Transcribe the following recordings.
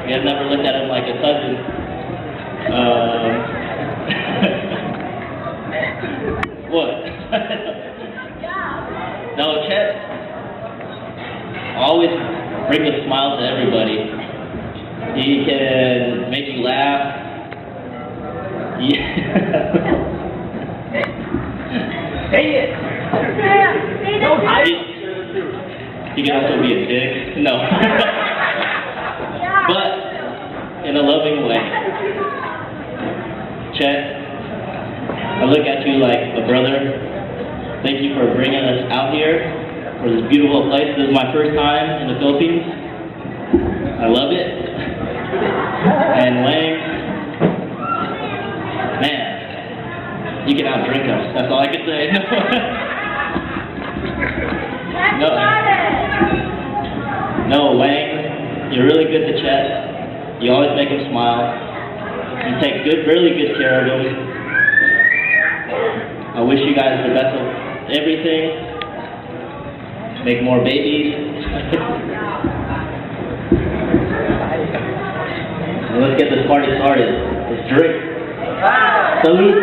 We have never looked at him like a cousin. What? No, Chet always brings a smile to everybody. He can make you laugh. Say it! He can also be a dick. No. But in a loving way. Chet, I look at you like a brother. Thank you for bringing us out here for this beautiful place. This is my first time in the Philippines. I love it. And Weng, man, you can outdrink us. That's all I can say. No, Weng, you're really good to Chet. You always make him smile. You take really good care of him. I wish you guys the best of everything. Make more babies. And let's get this party started. Let's drink. Salute.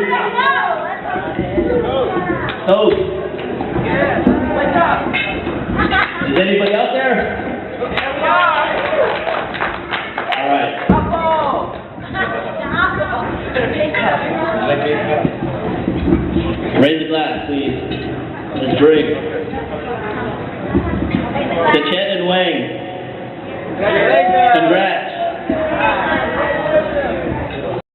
Toast. Is anybody out there? All right. Raise the glass, please. Let's drink. To Chet and Weng. Congrats.